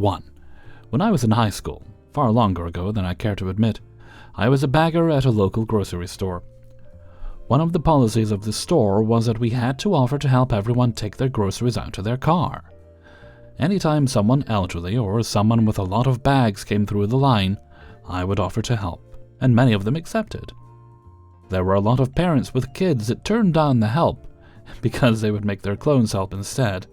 1. When I was in high school, far longer ago than I care to admit, I was a bagger at a local grocery store. One of the policies of the store was that we had to offer to help everyone take their groceries out to their car. Anytime someone elderly or someone with a lot of bags came through the line, I would offer to help, and many of them accepted. There were a lot of parents with kids that turned down the help because they would make their clones help instead.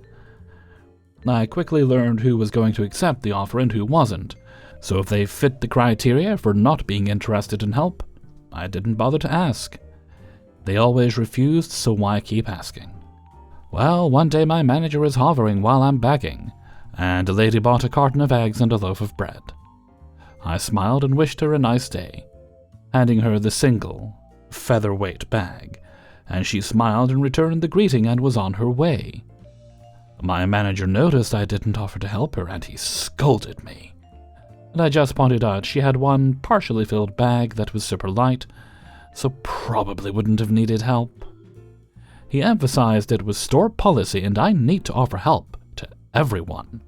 I quickly learned who was going to accept the offer and who wasn't, so if they fit the criteria for not being interested in help, I didn't bother to ask. They always refused, so why keep asking? Well, one day my manager is hovering while I'm bagging, and a lady bought a carton of eggs and a loaf of bread. I smiled and wished her a nice day, handing her the single, featherweight bag, and she smiled and returned the greeting and was on her way. My manager noticed I didn't offer to help her, and he scolded me. And I just pointed out she had one partially filled bag that was super light, so probably wouldn't have needed help. He emphasized it was store policy and I need to offer help to everyone.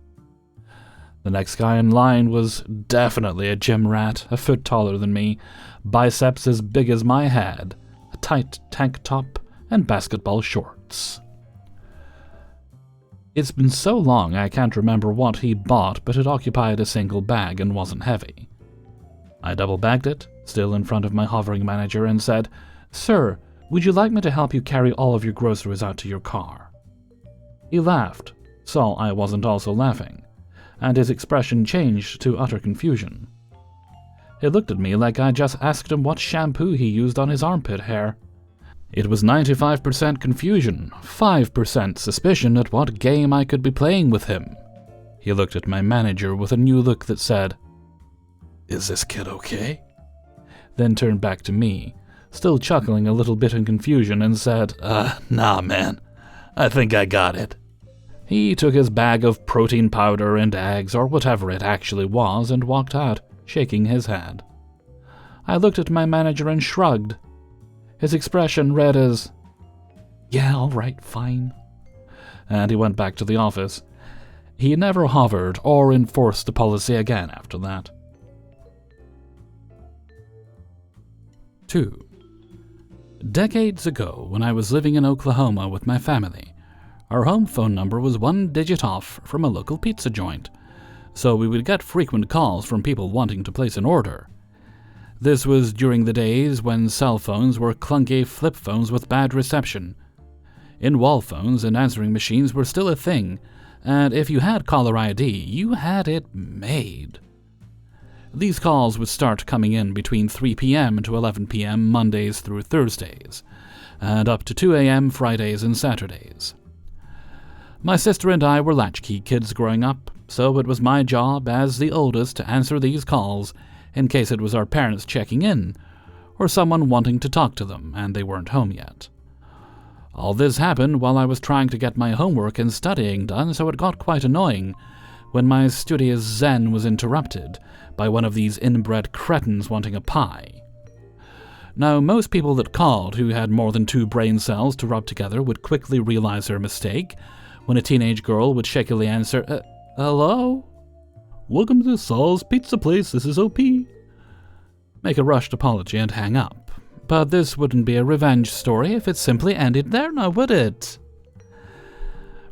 The next guy in line was definitely a gym rat, a foot taller than me, biceps as big as my head, a tight tank top, and basketball shorts. It's been so long I can't remember what he bought, but it occupied a single bag and wasn't heavy. I double-bagged it, still in front of my hovering manager, and said, "Sir, would you like me to help you carry all of your groceries out to your car?" He laughed, saw I wasn't also laughing, and his expression changed to utter confusion. He looked at me like I just asked him what shampoo he used on his armpit hair. It was 95% confusion, 5% suspicion at what game I could be playing with him. He looked at my manager with a new look that said, "Is this kid okay?" Then turned back to me, still chuckling a little bit in confusion, and said, "Nah, man. I think I got it." He took his bag of protein powder and eggs, or whatever it actually was, and walked out, shaking his head. I looked at my manager and shrugged. His expression read as, "Yeah, all right, fine." And he went back to the office. He never hovered or enforced the policy again after that. 2. Decades ago, when I was living in Oklahoma with my family, our home phone number was one digit off from a local pizza joint, so we would get frequent calls from people wanting to place an order. This was during the days when cell phones were clunky flip phones with bad reception. In-wall phones and answering machines were still a thing, and if you had caller ID, you had it made. These calls would start coming in between 3 p.m. to 11 p.m. Mondays through Thursdays, and up to 2 a.m. Fridays and Saturdays. My sister and I were latchkey kids growing up, so it was my job as the oldest to answer these calls in case it was our parents checking in, or someone wanting to talk to them and they weren't home yet. All this happened while I was trying to get my homework and studying done, so it got quite annoying when my studious zen was interrupted by one of these inbred cretins wanting a pie. Now, most people that called who had more than 2 brain cells to rub together would quickly realize their mistake when a teenage girl would shakily answer, "Hello? Welcome to Saul's Pizza Place, this is OP." Make a rushed apology and hang up. But this wouldn't be a revenge story if it simply ended there, now would it?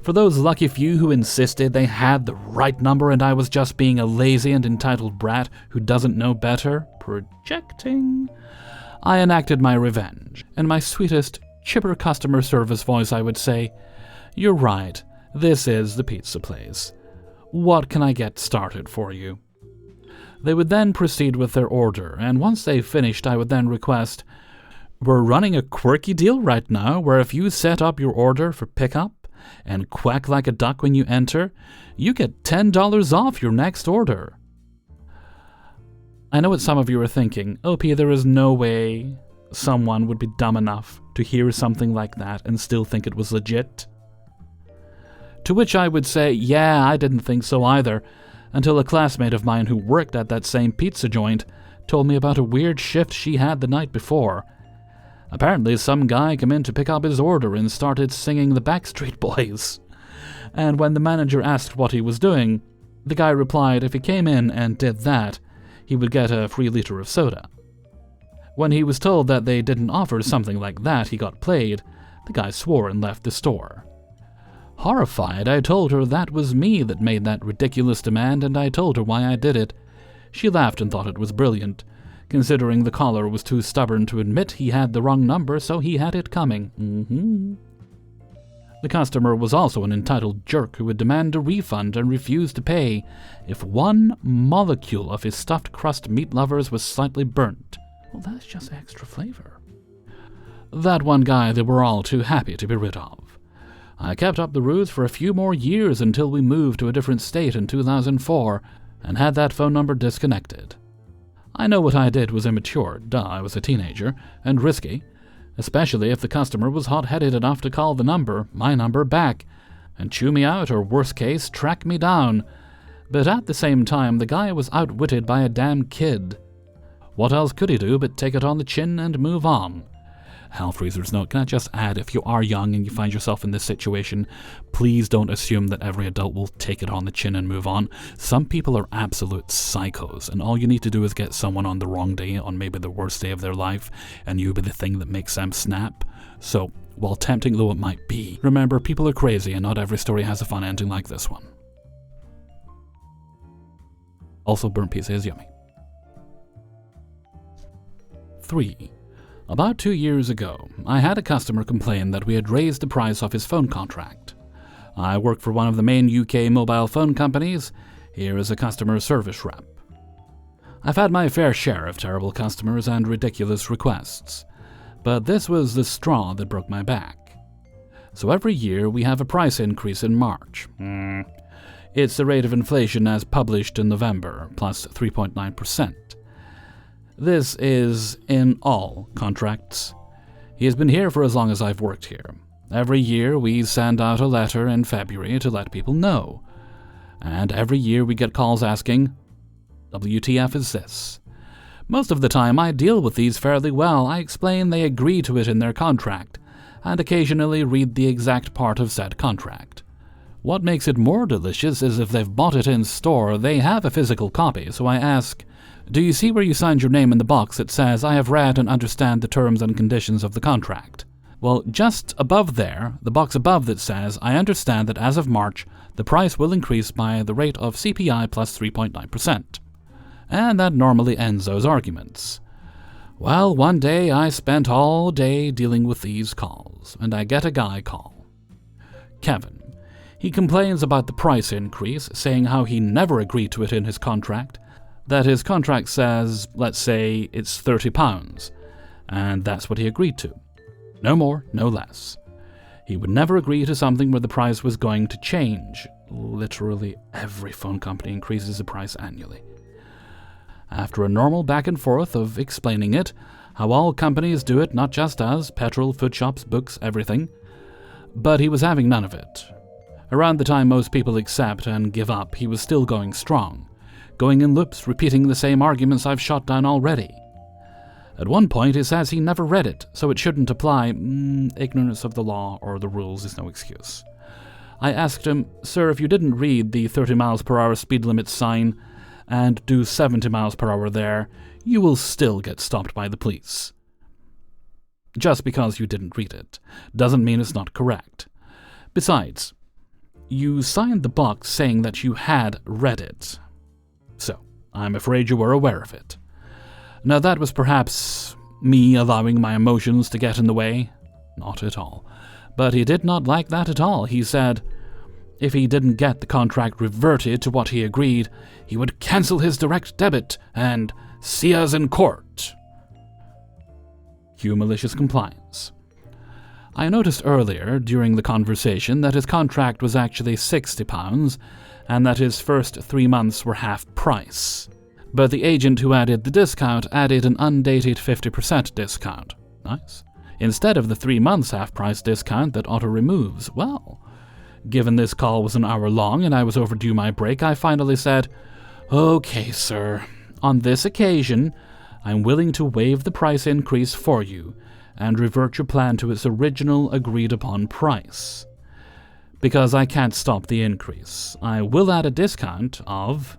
For those lucky few who insisted they had the right number and I was just being a lazy and entitled brat who doesn't know better, projecting, I enacted my revenge. In my sweetest, chipper customer service voice I would say, "You're right, this is the pizza place. What can I get started for you?" They would then proceed with their order, and once they finished I would then request, "We're running a quirky deal right now where if you set up your order for pickup and quack like a duck when you enter, you get $10 off your next order." I know what some of you are thinking, "OP, there is no way someone would be dumb enough to hear something like that and still think it was legit." To which I would say, yeah, I didn't think so either, until a classmate of mine who worked at that same pizza joint told me about a weird shift she had the night before. Apparently some guy came in to pick up his order and started singing the Backstreet Boys. And when the manager asked what he was doing, The guy replied if he came in and did that, he would get a free liter of soda. When he was told that they didn't offer something like that, he got played. The guy swore and left the store. Horrified, I told her that was me that made that ridiculous demand, and I told her why I did it. She laughed and thought it was brilliant, considering the caller was too stubborn to admit he had the wrong number, so he had it coming. The customer was also an entitled jerk who would demand a refund and refuse to pay if one molecule of his stuffed crust meat lovers was slightly burnt. Well, that's just extra flavor. That one guy they were all too happy to be rid of. I kept up the ruse for a few more years until we moved to a different state in 2004 and had that phone number disconnected. I know what I did was immature, I was a teenager, and risky, especially if the customer was hot-headed enough to call my number back, and chew me out or, worst case, track me down. But at the same time, the guy was outwitted by a damn kid. What else could he do but take it on the chin and move on? Hellfreezer's note, can I just add, if you are young and you find yourself in this situation, please don't assume that every adult will take it on the chin and move on. Some people are absolute psychos, and all you need to do is get someone on the wrong day, on maybe the worst day of their life, and you be the thing that makes them snap. So, while tempting though it might be, remember, people are crazy and not every story has a fun ending like this one. Also, burnt pizza is yummy. 3. About 2 years ago, I had a customer complain that we had raised the price of his phone contract. I work for one of the main UK mobile phone companies. Here is a customer service rep. I've had my fair share of terrible customers and ridiculous requests, but this was the straw that broke my back. So every year we have a price increase in March. It's the rate of inflation as published in November, plus 3.9%. This is in all contracts. He has been here for as long as I've worked here. Every year we send out a letter in February to let people know. And every year we get calls asking, WTF is this? Most of the time I deal with these fairly well. I explain they agree to it in their contract, and occasionally read the exact part of said contract. What makes it more delicious is if they've bought it in store, they have a physical copy, so I ask, do you see where you signed your name in the box that says, I have read and understand the terms and conditions of the contract? Well, just above there, the box above that says, I understand that as of March, the price will increase by the rate of CPI plus 3.9%. And that normally ends those arguments. Well, one day I spent all day dealing with these calls, and I get a guy call. Kevin. He complains about the price increase, saying how he never agreed to it in his contract, that his contract says, let's say, it's £30, and that's what he agreed to. No more, no less. He would never agree to something where the price was going to change. Literally every phone company increases the price annually. After a normal back and forth of explaining it, how all companies do it, not just us, petrol, food shops, books, everything, but he was having none of it. Around the time most people accept and give up, he was still going strong, going in loops, repeating the same arguments I've shot down already. At one point he says he never read it, so it shouldn't apply. Ignorance of the law or the rules is no excuse. I asked him, sir, if you didn't read the 30 miles per hour speed limit sign and do 70 miles per hour there, you will still get stopped by the police. Just because you didn't read it doesn't mean it's not correct. Besides, you signed the box saying that you had read it. So, I'm afraid you were aware of it. Now that was perhaps me allowing my emotions to get in the way. Not at all. But he did not like that at all. He said if he didn't get the contract reverted to what he agreed, he would cancel his direct debit and see us in court. Cue malicious compliance. I noticed earlier during the conversation that his contract was actually £60 and that his first 3 months were half price. But the agent who added the discount added an undated 50% discount. Nice. Instead of the 3 months half-price discount that auto-removes. Well, given this call was an hour long and I was overdue my break, I finally said, okay, sir, on this occasion, I'm willing to waive the price increase for you and revert your plan to its original agreed-upon price. Because I can't stop the increase. I will add a discount of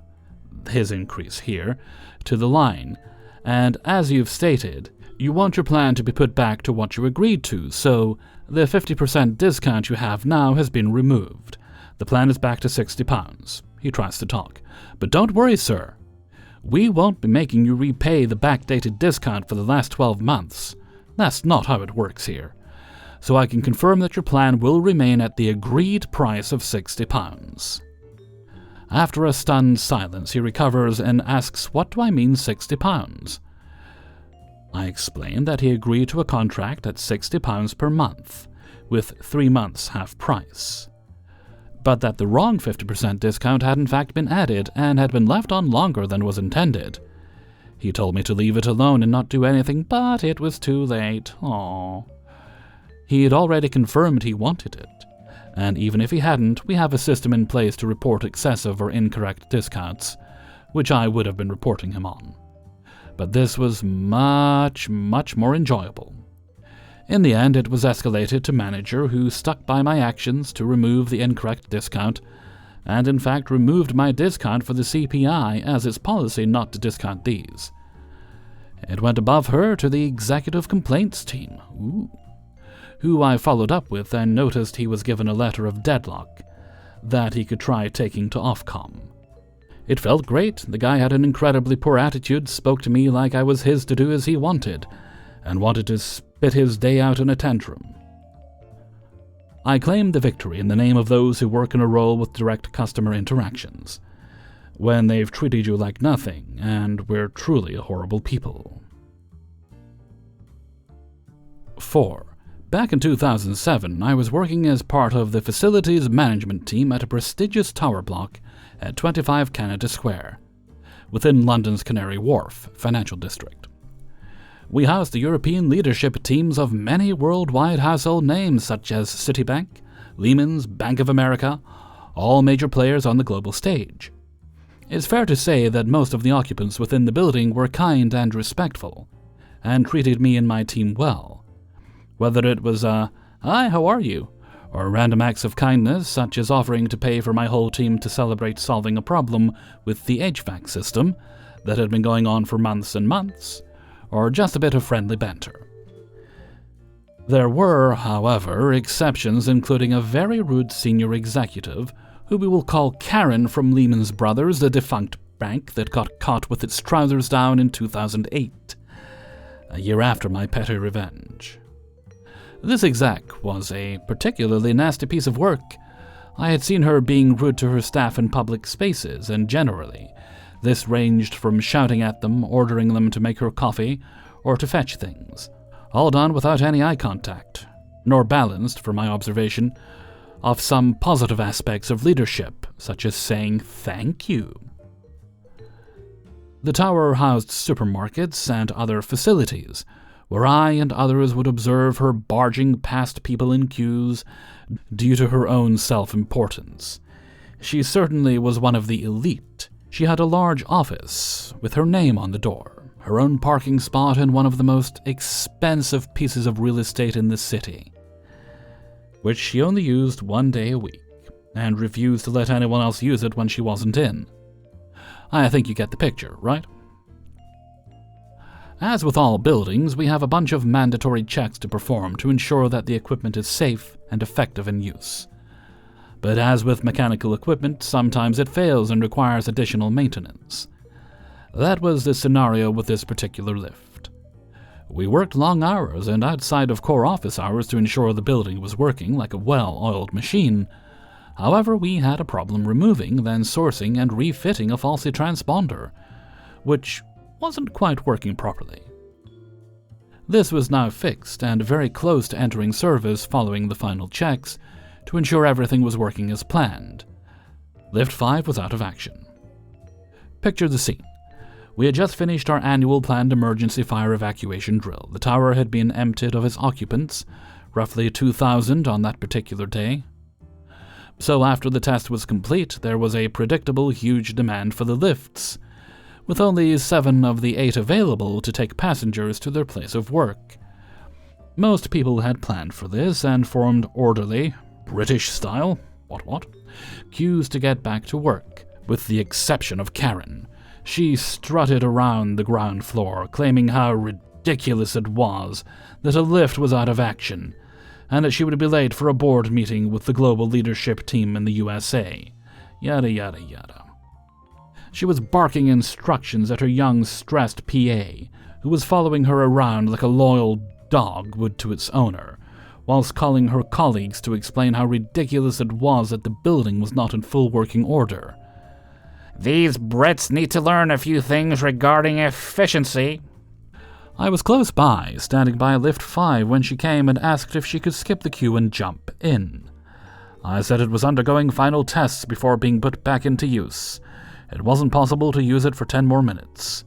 his increase here to the line, and as you've stated, you want your plan to be put back to what you agreed to, so the 50% discount you have now has been removed. The plan is back to £60. He tries to talk. But don't worry, sir. We won't be making you repay the backdated discount for the last 12 months. That's not how it works here. So I can confirm that your plan will remain at the agreed price of £60. After a stunned silence, he recovers and asks, what do I mean £60? I explain that he agreed to a contract at £60 per month, with 3 months half price, but that the wrong 50% discount had in fact been added and had been left on longer than was intended. He told me to leave it alone and not do anything, but it was too late. Aww. He had already confirmed he wanted it, and even if he hadn't, we have a system in place to report excessive or incorrect discounts, which I would have been reporting him on. But this was much more enjoyable. In the end, it was escalated to manager, who stuck by my actions to remove the incorrect discount, and in fact removed my discount for the CPI as its policy not to discount these. It went above her to the executive complaints team, who I followed up with and noticed he was given a letter of deadlock that he could try taking to Ofcom. It felt great. The guy had an incredibly poor attitude, spoke to me like I was his to do as he wanted, and wanted to spit his day out in a tantrum. I claimed the victory in the name of those who work in a role with direct customer interactions, when they've treated you like nothing, and we're truly a horrible people. 4. Back in 2007, I was working as part of the facilities management team at a prestigious tower block at 25 Canada Square, within London's Canary Wharf financial district. We housed the European leadership teams of many worldwide household names such as Citibank, Lehman's, Bank of America, all major players on the global stage. It's fair to say that most of the occupants within the building were kind and respectful, and treated me and my team well. Whether it was a, "Hi, how are you?" or random acts of kindness, such as offering to pay for my whole team to celebrate solving a problem with the HVAC system that had been going on for months and months, or just a bit of friendly banter. There were, however, exceptions, including a very rude senior executive, who we will call Karen from Lehman Brothers, the defunct bank that got caught with its trousers down in 2008, a year after my petty revenge. This exec was a particularly nasty piece of work. I had seen her being rude to her staff in public spaces, and generally, this ranged from shouting at them, ordering them to make her coffee, or to fetch things, all done without any eye contact, nor balanced, from my observation, off some positive aspects of leadership, such as saying thank you. The tower housed supermarkets and other facilities, where I and others would observe her barging past people in queues due to her own self-importance. She certainly was one of the elite. She had a large office with her name on the door, her own parking spot in one of the most expensive pieces of real estate in the city, which she only used 1 day a week, and refused to let anyone else use it when she wasn't in. I think you get the picture, right? As with all buildings, we have a bunch of mandatory checks to perform to ensure that the equipment is safe and effective in use. But as with mechanical equipment, sometimes it fails and requires additional maintenance. That was the scenario with this particular lift. We worked long hours and outside of core office hours to ensure the building was working like a well-oiled machine. However, we had a problem removing, then sourcing and refitting a faulty transponder, which wasn't quite working properly. This was now fixed and very close to entering service following the final checks to ensure everything was working as planned. Lift 5 was out of action. Picture the scene. We had just finished our annual planned emergency fire evacuation drill. The tower had been emptied of its occupants, roughly 2,000 on that particular day. So after the test was complete, there was a predictable huge demand for the lifts, with only 7 of the 8 available to take passengers to their place of work. Most people had planned for this and formed orderly, British style, What? Queues to get back to work, with the exception of Karen. She strutted around the ground floor, claiming how ridiculous it was that a lift was out of action, and that she would be late for a board meeting with the global leadership team in the USA. Yada yada yada. She was barking instructions at her young, stressed PA, who was following her around like a loyal dog would to its owner, whilst calling her colleagues to explain how ridiculous it was that the building was not in full working order. "These Brits need to learn a few things regarding efficiency." I was close by, standing by lift 5 when she came and asked if she could skip the queue and jump in. I said it was undergoing final tests before being put back into use. It wasn't possible to use it for 10 more minutes.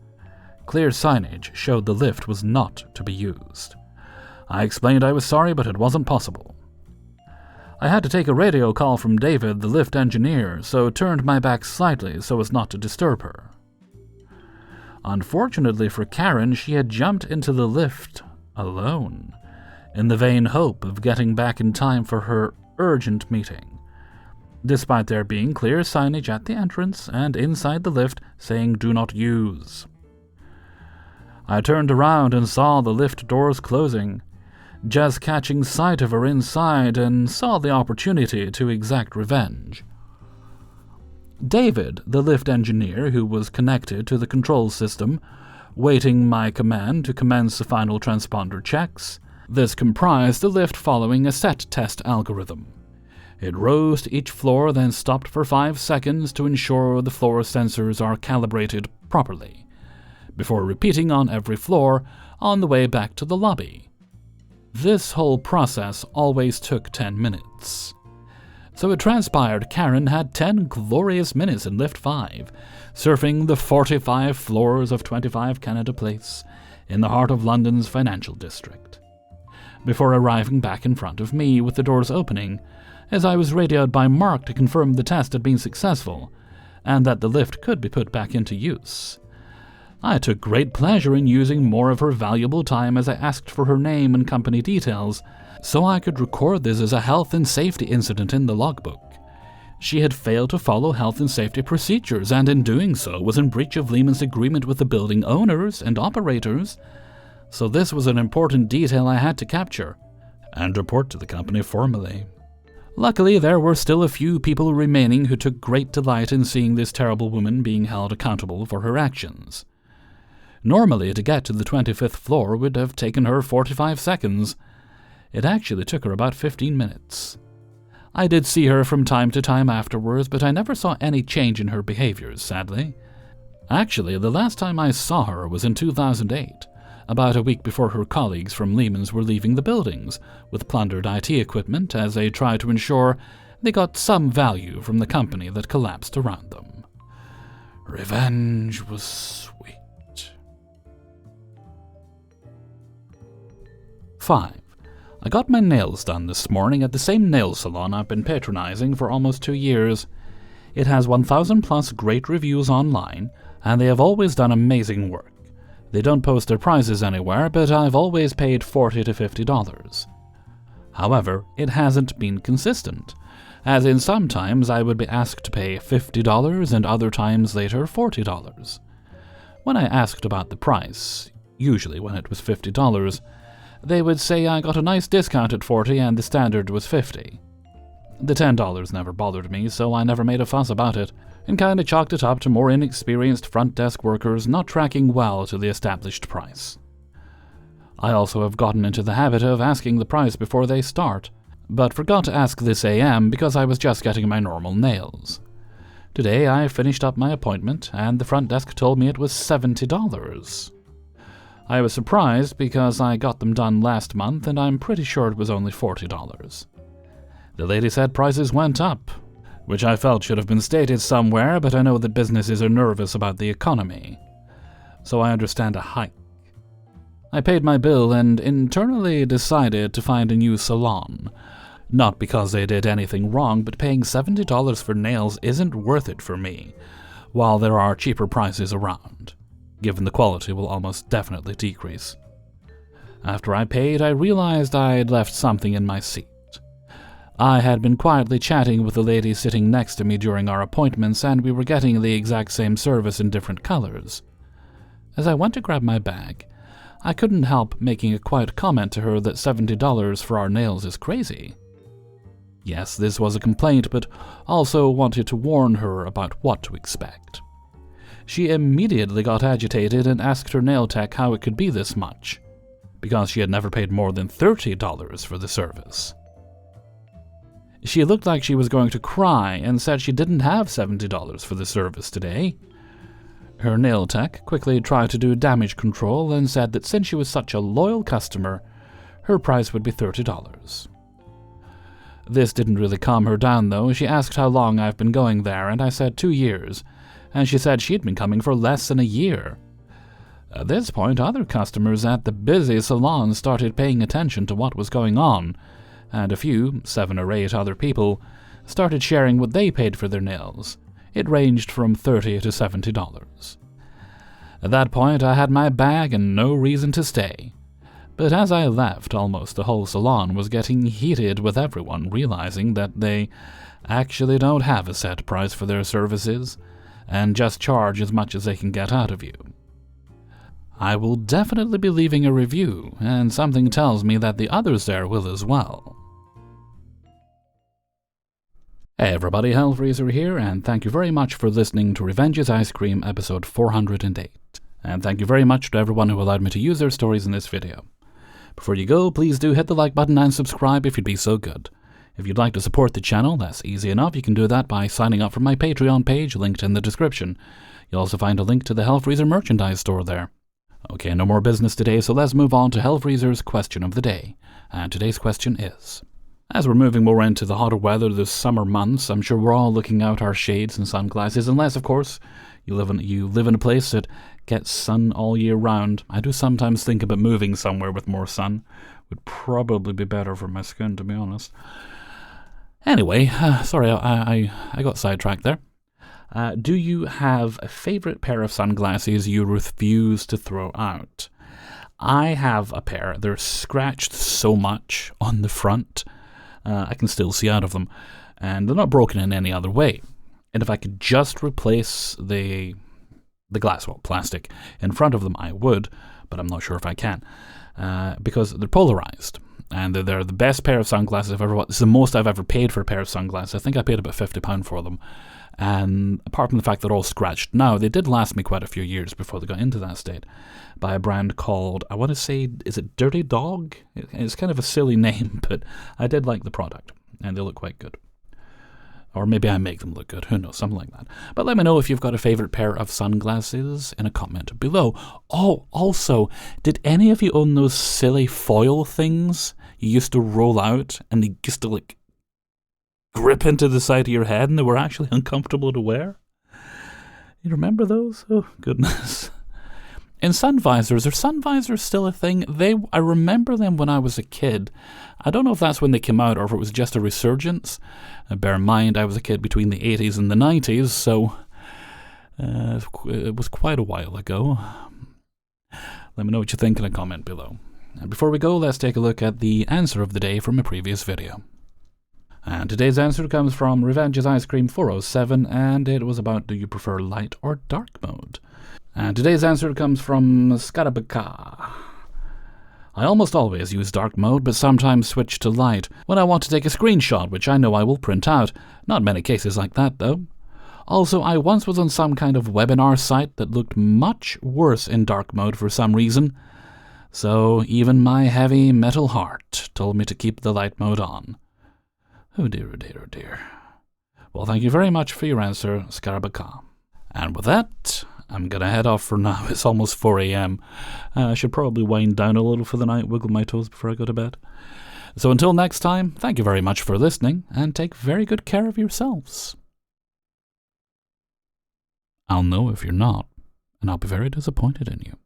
Clear signage showed the lift was not to be used. I explained I was sorry, but it wasn't possible. I had to take a radio call from David, the lift engineer, so turned my back slightly so as not to disturb her. Unfortunately for Karen, she had jumped into the lift alone, in the vain hope of getting back in time for her urgent meeting, despite there being clear signage at the entrance and inside the lift saying "Do not use." I turned around and saw the lift doors closing, just catching sight of her inside, and saw the opportunity to exact revenge. David, the lift engineer who was connected to the control system, waiting my command to commence the final transponder checks. This comprised the lift following a set test algorithm. It rose to each floor, then stopped for 5 seconds to ensure the floor sensors are calibrated properly, before repeating on every floor on the way back to the lobby. This whole process always took 10 minutes. So it transpired Karen had 10 glorious minutes in lift 5, surfing the 45 floors of 25 Canada Place in the heart of London's financial district, before arriving back in front of me with the doors opening, as I was radioed by Mark to confirm the test had been successful, and that the lift could be put back into use. I took great pleasure in using more of her valuable time as I asked for her name and company details, so I could record this as a health and safety incident in the logbook. She had failed to follow health and safety procedures, and in doing so was in breach of Lehman's agreement with the building owners and operators, so this was an important detail I had to capture and report to the company formally. Luckily, there were still a few people remaining who took great delight in seeing this terrible woman being held accountable for her actions. Normally, to get to the 25th floor would have taken her 45 seconds. It actually took her about 15 minutes. I did see her from time to time afterwards, but I never saw any change in her behaviors, sadly. Actually, the last time I saw her was in 2008, about a week before her colleagues from Lehman's were leaving the buildings with plundered IT equipment as they tried to ensure they got some value from the company that collapsed around them. Revenge was sweet. 5. I got my nails done this morning at the same nail salon I've been patronizing for almost 2 years. It has 1,000 plus great reviews online, and they have always done amazing work. They don't post their prices anywhere, but I've always paid $40 to $50. However, it hasn't been consistent, as in sometimes I would be asked to pay $50 and other times later $40. When I asked about the price, usually when it was $50, they would say I got a nice discount at $40 and the standard was $50. The $10 never bothered me, so I never made a fuss about it, and kinda chalked it up to more inexperienced front desk workers not tracking well to the established price. I also have gotten into the habit of asking the price before they start, but forgot to ask this AM because I was just getting my normal nails. Today I finished up my appointment, and the front desk told me it was $70. I was surprised because I got them done last month and I'm pretty sure it was only $40. The lady said prices went up, which I felt should have been stated somewhere, but I know that businesses are nervous about the economy, so I understand a hike. I paid my bill and internally decided to find a new salon. Not because they did anything wrong, but paying $70 for nails isn't worth it for me, while there are cheaper prices around, given the quality will almost definitely decrease. After I paid, I realized I'd left something in my seat. I had been quietly chatting with the lady sitting next to me during our appointments, and we were getting the exact same service in different colors. As I went to grab my bag, I couldn't help making a quiet comment to her that $70 for our nails is crazy. Yes, this was a complaint, but also wanted to warn her about what to expect. She immediately got agitated and asked her nail tech how it could be this much, because she had never paid more than $30 for the service. She looked like she was going to cry and said she didn't have $70 for the service today. Her nail tech quickly tried to do damage control and said that since she was such a loyal customer, her price would be $30. This didn't really calm her down, though. She asked how long I've been going there, and I said 2 years, and she said she'd been coming for less than a year. At this point, other customers at the busy salon started paying attention to what was going on, and a few, 7 or 8 other people, started sharing what they paid for their nails. It ranged from $30 to $70. At that point, I had my bag and no reason to stay. But as I left, almost the whole salon was getting heated with everyone realizing that they actually don't have a set price for their services, and just charge as much as they can get out of you. I will definitely be leaving a review, and something tells me that the others there will as well. Hey everybody, Hellfreezer here, and thank you very much for listening to Revenge's Ice Cream episode 408. And thank you very much to everyone who allowed me to use their stories in this video. Before you go, please do hit the like button and subscribe if you'd be so good. If you'd like to support the channel, that's easy enough. You can do that by signing up for my Patreon page, linked in the description. You'll also find a link to the Hellfreezer merchandise store there. Okay, no more business today, so let's move on to Hellfreezer's question of the day. And today's question is: as we're moving more into the hotter weather this summer months, I'm sure we're all looking out our shades and sunglasses, unless, of course, you live in a place that gets sun all year round. I do sometimes think about moving somewhere with more sun. Would probably be better for my skin, to be honest. Anyway, sorry, I got sidetracked there. Do you have a favorite pair of sunglasses you refuse to throw out? I have a pair. They're scratched so much on the front, I can still see out of them, and they're not broken in any other way. And if I could just replace the glass, well, plastic, in front of them, I would, but I'm not sure if I can, because they're polarized. And they're the best pair of sunglasses I've ever bought. This is the most I've ever paid for a pair of sunglasses. I think I paid about £50 for them. And apart from the fact they're all scratched now, they did last me quite a few years before they got into that state, by a brand called, I want to say, is it Dirty Dog? It's kind of a silly name, but I did like the product, and they look quite good. Or maybe I make them look good, who knows, something like that. But let me know if you've got a favorite pair of sunglasses in a comment below. Oh, also, did any of you own those silly foil things you used to roll out, and they used to, like, grip into the side of your head, and they were actually uncomfortable to wear? You remember those? Oh, goodness. And sun visors, are sun visors still a thing? I remember them when I was a kid. I don't know if that's when they came out or if it was just a resurgence. Bear in mind, I was a kid between the 80s and the 90s, so it was quite a while ago. Let me know what you think in a comment below. And before we go, let's take a look at the answer of the day from a previous video. And today's answer comes from Revenge's Ice Cream 407, and it was about, do you prefer light or dark mode? And today's answer comes from Scarabaka. I almost always use dark mode, but sometimes switch to light when I want to take a screenshot, which I know I will print out. Not many cases like that, though. Also, I once was on some kind of webinar site that looked much worse in dark mode for some reason, so even my heavy metal heart told me to keep the light mode on. Oh dear, oh dear, oh dear. Well, thank you very much for your answer, Scarabaka. And with that, I'm gonna head off for now. It's almost 4 a.m. I should probably wind down a little for the night, wiggle my toes before I go to bed. So until next time, thank you very much for listening, and take very good care of yourselves. I'll know if you're not, and I'll be very disappointed in you.